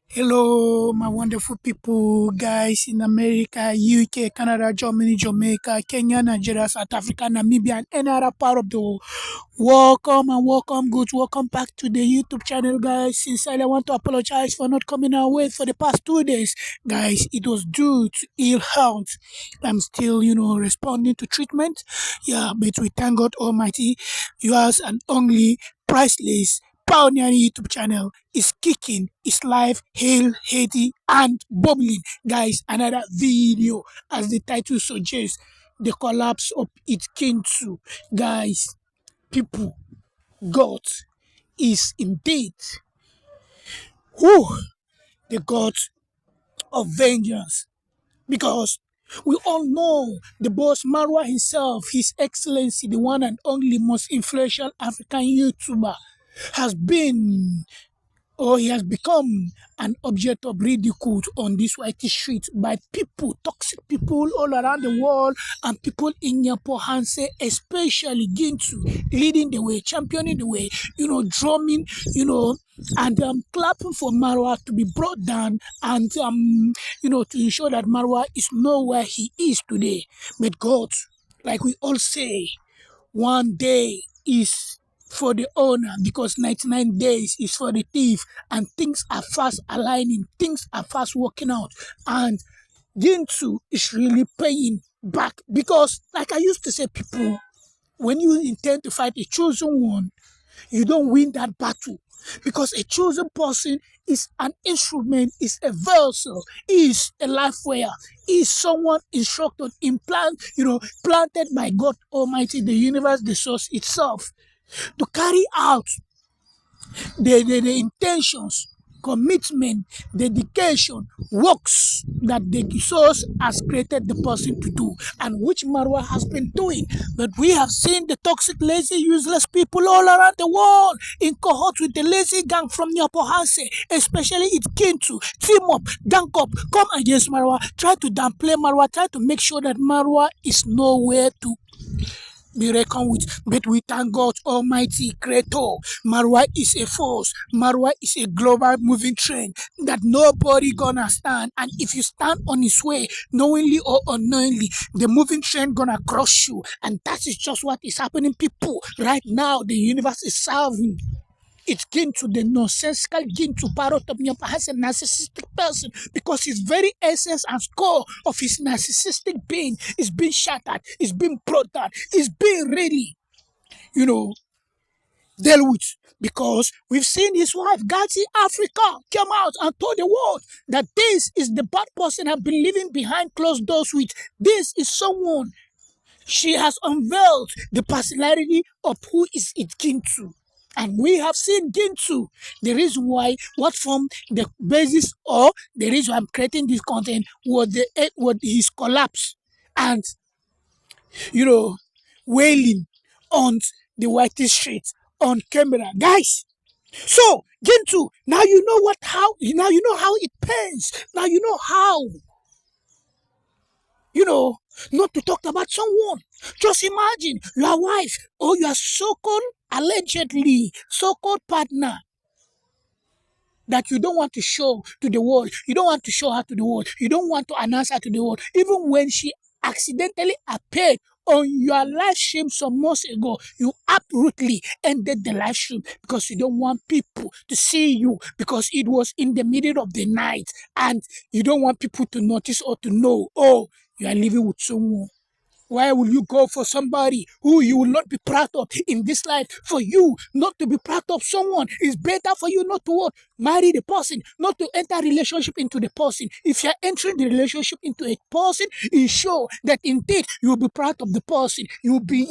Hello, my wonderful people, guys in America, UK, Canada, Germany, Jamaica, Kenya, Nigeria, South Africa, Namibia, and any other part of the world. Welcome and welcome, good. Welcome back to the YouTube channel, guys. Sincerely, I want to apologize for not coming our way for the past 2 days, guys. It was due to ill health. I'm still, responding to treatment. Yeah, but we thank God Almighty, yours and only priceless pioneering YouTube channel is kicking, is live, hail, healthy, and bubbling. Guys, another video, as the title suggests, the collapse of it came to. Guys, people, God is indeed who the God of vengeance. Because we all know the boss Marwa himself, His Excellency, the one and only most influential African YouTuber, has been or he has become an object of ridicule on this white street by people, toxic people all around the world, and people in Nyapo especially Gintu, leading the way, championing the way, drumming, and clapping for Marwa to be brought down and, to ensure that Marwa is not where he is today. But God, like we all say, one day is for the owner because 99 days is for the thief, and things are fast aligning, things are fast working out, and Gintu is really paying back because, like I used to say, people, when you intend to fight a chosen one, you don't win that battle because a chosen person is an instrument, is a vessel, is a life wire, is someone instructed, planted by God Almighty, the universe, the source itself, to carry out the intentions, commitment, dedication, works that the source has created the person to do, and which Marwa has been doing. But we have seen the toxic, lazy, useless people all around the world in cohort with the lazy gang from Nyapohanse, especially its kin to team up, gang up, come against Marwa, try to downplay Marwa, try to make sure that Marwa is nowhere to be reckoned with. But we thank God Almighty Creator. Marwa is a force. Marwa is a global moving train that nobody gonna stand. And if you stand on his way, knowingly or unknowingly, the moving train gonna crush you. And that is just what is happening, people. Right now, the universe is serving. It's Gintu, the nonsensical Gintu parrot of Nyapa has a narcissistic person because his very essence and core of his narcissistic being is being shattered, is being brought down, is being really, you know, dealt with. Because we've seen his wife, Gati Africa, come out and told the world that this is the bad person I've been living behind closed doors with. This is someone she has unveiled the personality of who is it Gintu. And we have seen Gintu. The reason why, what formed the basis or the reason I'm creating this content was his collapse and, you know, wailing on the white street on camera. Guys, so Gintu, now you know now you know how it pains. Now you know how, you know, not to talk about someone. Just imagine your wife or your so-called, allegedly so-called partner that you don't want to show to the world. You don't want to show her to the world. You don't want to announce her to the world. Even when she accidentally appeared on your live stream some months ago, you absolutely ended the live stream because you don't want people to see you because it was in the middle of the night and you don't want people to notice or to know, oh, you are living with someone. Why will you go for somebody who you will not be proud of in this life? For you not to be proud of someone, it's better for you not to what? Marry the person, not to enter relationship into the person. If you're entering the relationship into a person, ensure that indeed you will be proud of the person. You will be,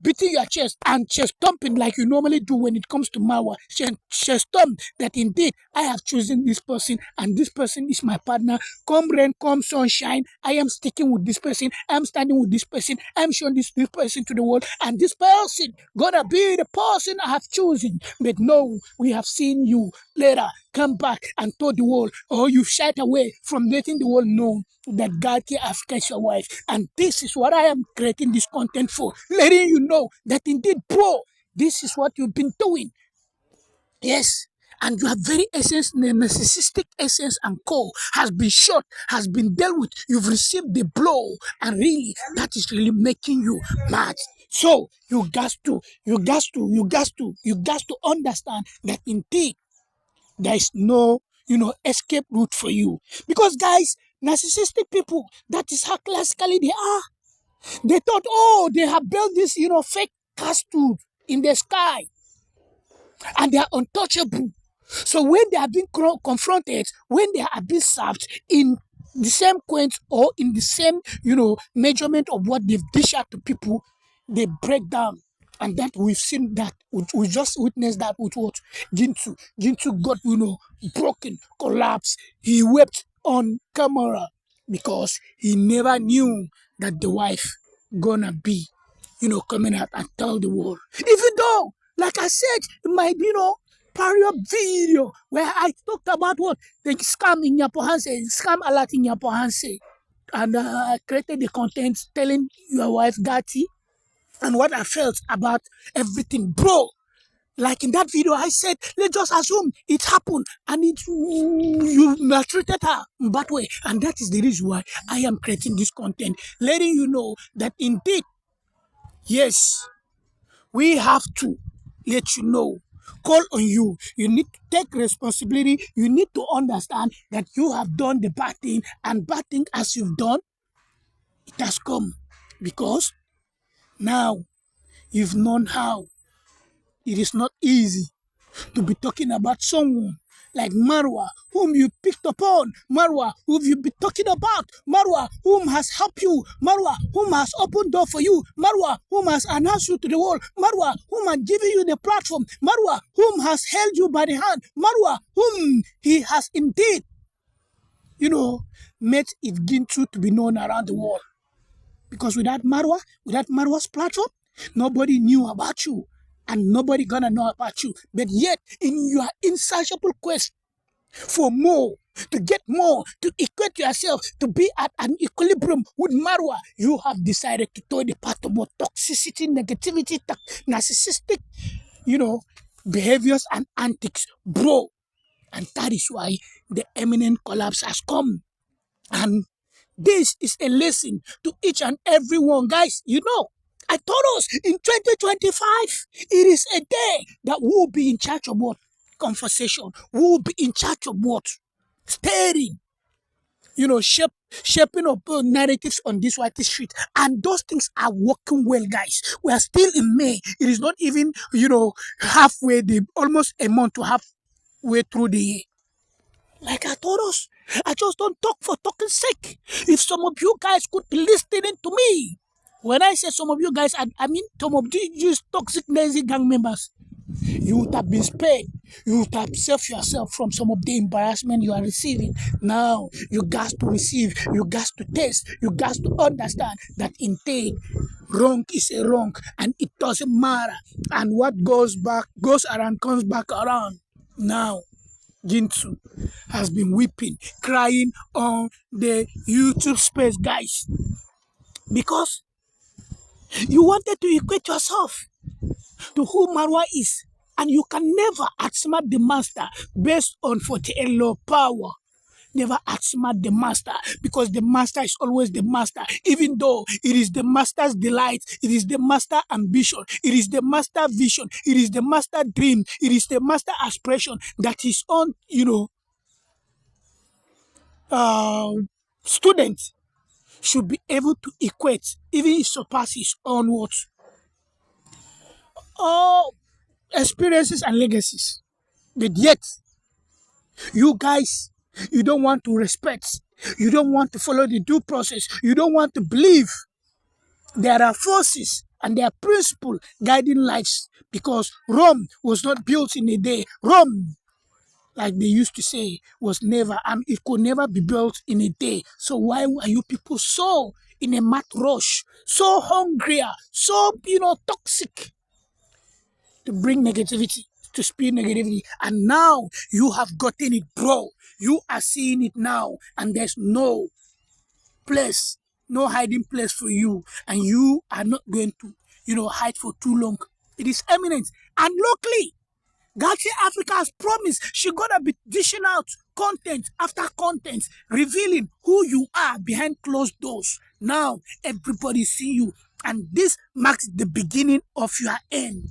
beating your chest and chest thumping like you normally do when it comes to Mawa. Chest thump that indeed I have chosen this person and this person is my partner. Come rain, come sunshine, I am sticking with this person. I'm standing with this person. I'm showing this person to the world. And this person gonna be the person I have chosen. But no, we have seen you later come back and told the world, or you shied away from letting the world know that God here Africa is your wife. And this is what I am creating this content for. Letting you know that indeed, bro, this is what you've been doing. Yes, and your very essence, the narcissistic essence and core has been shot, has been dealt with. You've received the blow, and really, that is really making you mad. So you got to understand that indeed there is no, escape route for you. Because guys, narcissistic people, that is how classically they are. They thought, oh, they have built this, fake castle in the sky, and they are untouchable. So when they are being confronted, when they are being served in the same quaint or in the same, measurement of what they've dished out to people, they break down. And that we've seen that, we just witnessed that with what? Gintu. Gintu got, broken, collapsed. He wept on camera because he never knew that the wife gonna be, coming out and tell the world. Even though, like I said, in my, prior video where I talked about what the scam in Yapohanse, scam alert in Yapohanse, and I created the content telling your wife Gati and what I felt about everything, bro. Like in that video, I said, let's just assume it happened and you maltreated her in that way. And that is the reason why I am creating this content, letting you know that indeed, yes, we have to let you know, call on you. You need to take responsibility. You need to understand that you have done the bad thing, and bad thing as you've done, it has come because now you've known how it is not easy to be talking about someone like Marwa, whom you picked upon, Marwa, whom you be talking about, Marwa, whom has helped you, Marwa, whom has opened door for you, Marwa, whom has announced you to the world, Marwa, whom has given you the platform, Marwa, whom has held you by the hand, Marwa, whom he has indeed, made it Gintu to be known around the world. Because without Marwa's platform, nobody knew about you and nobody gonna know about you. But yet, in your insatiable quest for more, to get more, to equate yourself, to be at an equilibrium with Marwa, you have decided to toy the path of more toxicity, negativity, narcissistic, behaviors and antics, bro. And that is why the imminent collapse has come. And this is a lesson to each and every one, guys. I told us in 2025, it is a day that we'll be in charge of what? Conversation. We'll be in charge of what? Steering. Shaping up narratives on this white street. And those things are working well, guys. We are still in May. It is not even, halfway, almost a month to halfway through the year. Like I told us, I just don't talk for talking's sake. If some of you guys could be listening to me, when I say some of you guys, I mean some of these toxic, lazy gang members, you would have been spared. You would have saved yourself from some of the embarrassment you are receiving. Now, you guys to receive, you guys to taste, you guys to understand that indeed, wrong is a wrong and it doesn't matter. And what goes around, comes back around. Now, Gintu has been weeping, crying on the YouTube space, guys, because you wanted to equate yourself to who Marwa is, and you can never outsmart the master based on 48 law power. Never outsmart the master, because the master is always the master, even though it is the master's delight, it is the master ambition, it is the master vision, it is the master dream, it is the master aspiration that his own, student should be able to equate, even surpass his own words, all experiences and legacies. But yet, you guys, you don't want to respect, you don't want to follow the due process, you don't want to believe there are forces and there are principles guiding lives, because Rome was not built in a day. Rome, like they used to say, was never, and it could never be built in a day. So why are you people so in a mad rush, so hungrier, so, toxic to bring negativity, to spew negativity? And now you have gotten it, bro. You are seeing it now, and there's no place, no hiding place for you, and you are not going to, hide for too long. It is eminent. And luckily, Galaxy Africa has promised she's gonna be dishing out content after content, revealing who you are behind closed doors. Now everybody see you, and this marks the beginning of your end,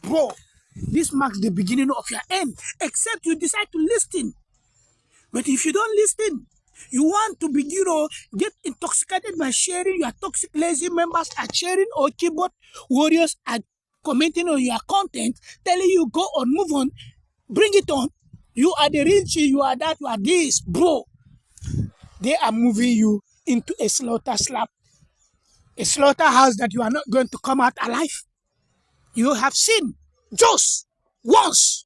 bro. This marks the beginning of your end, except you decide to listen. But if you don't listen, you want to be, get intoxicated by sharing your toxic lazy members are sharing, or keyboard warriors are commenting on your content, telling you go on, move on, bring it on. You are the real G, you are that, you are this, bro. They are moving you into a a slaughterhouse that you are not going to come out alive. You have seen just once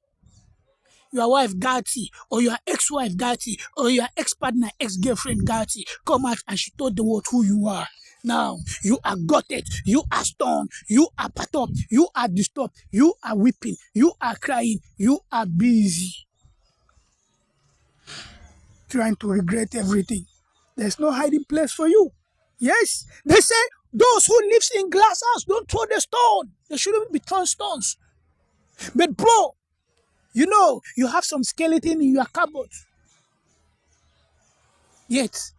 your wife Gatti, or your ex-wife Gatti, or your ex-partner, ex-girlfriend Gatti come out and she told the world who you are. Now you are gutted, you are stoned, you are perturbed, you are disturbed, you are weeping, you are crying, you are busy trying to regret everything. There's no hiding place for you. Yes, they say those who lives in glass house don't throw the stone. They shouldn't be throwing stones. But bro, you have some skeleton in your cupboard. Yet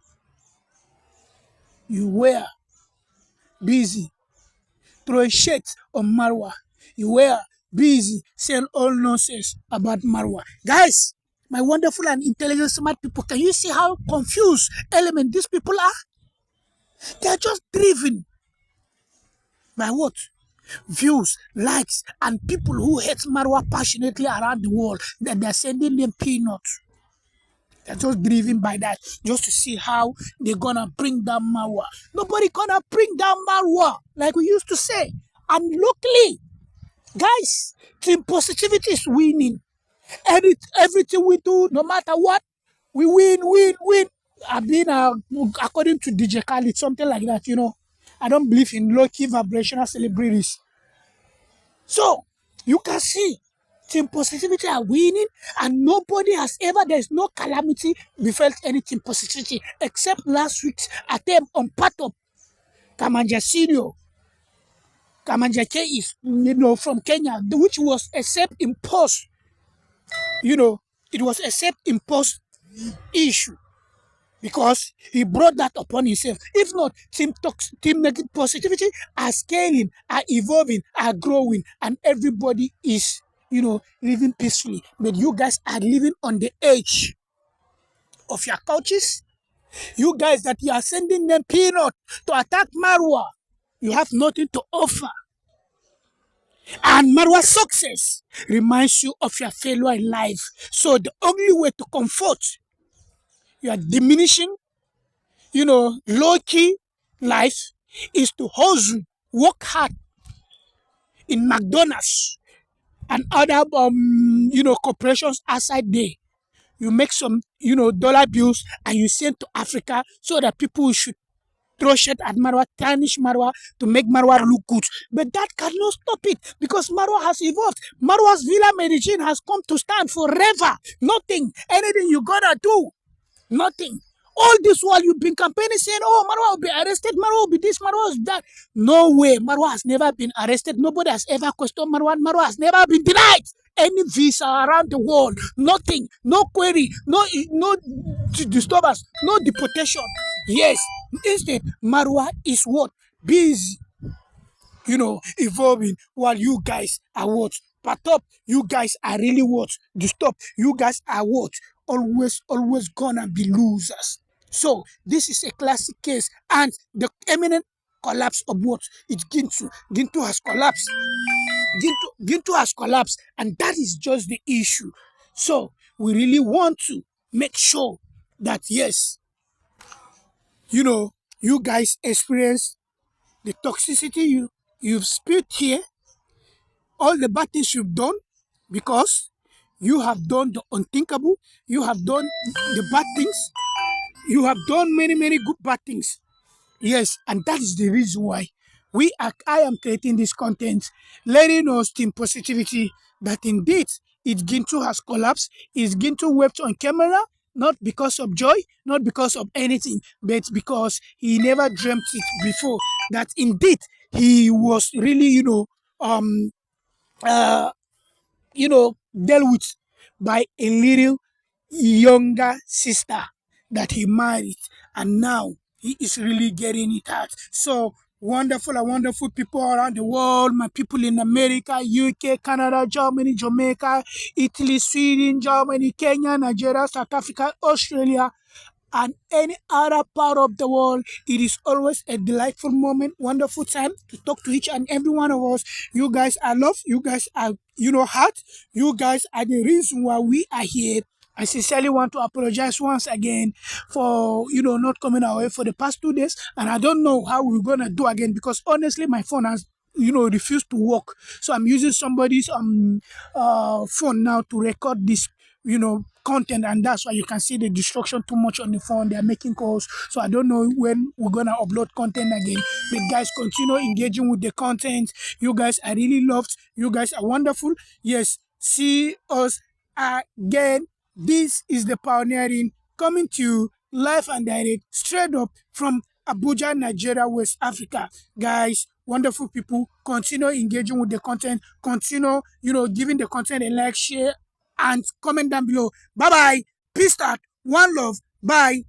you were busy throwing shit on Marwa. You were busy saying all nonsense about Marwa. Guys, my wonderful and intelligent smart people, can you see how confused element these people are? They are just driven by what? Views, likes, and people who hate Marwa passionately around the world, that they're sending them peanuts. They're just driven by that, just to see how they're gonna bring down Marwa. Nobody gonna bring down Marwa, like we used to say. And luckily, guys, team positivity is winning. Everything we do, no matter what, we win, win, win. I've been, according to DJ Khaled, something like that. I don't believe in low-key vibrational celebrities. So you can see team positivity are winning, and nobody has ever, there's no calamity befell any team positivity except last week's attempt on part of Kamanja Senior. Kamanja K is, from Kenya, which was a self-imposed, it was a self-imposed issue, because he brought that upon himself. If not, team negative positivity are scaling, are evolving, are growing, and everybody is, living peacefully. But you guys are living on the edge of your couches. You guys that you are sending them peanut to attack Marwa, you have nothing to offer. And Marwa's success reminds you of your failure in life. So the only way to comfort your diminishing, low key life is to hustle, work hard in McDonald's and other corporations outside there. You make some dollar bills and you send to Africa, so that people should throw shit at Marwa, tarnish Marwa to make Marwa look good. But that cannot stop it, because Marwa has evolved. Marwa's Villa Medellin has come to stand forever. Nothing, anything you gonna do, nothing. All this while you've been campaigning saying, oh, Marwa will be arrested, Marwa will be this, Marwa is that. No way. Marwa has never been arrested. Nobody has ever questioned Marwa. Marwa has never been denied any visa around the world. Nothing. No query. No disturbance. No deportation. Yes. Instead, Marwa is what? Busy, evolving, while you guys are what? But up, you guys are really what? Disturbed. You guys are what? Always gonna be losers. So this is a classic case, and the imminent collapse of what? It's Gintu. Gintu has collapsed. Gintu has collapsed, and that is just the issue. So we really want to make sure that yes, you guys experience the toxicity you've spilled here, all the bad things you've done, because you have done the unthinkable, you have done the bad things, you have done many, many good bad things. Yes, and that is the reason why I am creating this content, letting us team positivity that indeed Gintu has collapsed. Is Gintu wept on camera, not because of joy, not because of anything, but because he never dreamt it before, that indeed he was really, uh, dealt with by a little younger sister that he married, and now he is really getting it out. So wonderful and wonderful people around the world, my people in America, UK, Canada, Germany, Jamaica, Italy, Sweden, Germany, Kenya, Nigeria, South Africa, Australia, and any other part of the world. It is always a delightful moment, wonderful time to talk to each and every one of us. You guys are love. You guys are, heart. You guys are the reason why we are here. I sincerely want to apologize once again for not coming away for the past 2 days, and I don't know how we're gonna do again because honestly, my phone has refused to work. So I'm using somebody's phone now to record this content, and that's why you can see the distraction too much on the phone. They're making calls, so I don't know when we're gonna upload content again. But guys, continue engaging with the content. You guys are really loved. You guys are wonderful. Yes, see us again. This is the pioneering coming to you live and direct straight up from Abuja, Nigeria, West Africa. Guys, wonderful people, continue engaging with the content, continue giving the content a like, share, and comment down below. Bye bye. Peace out. One love. Bye.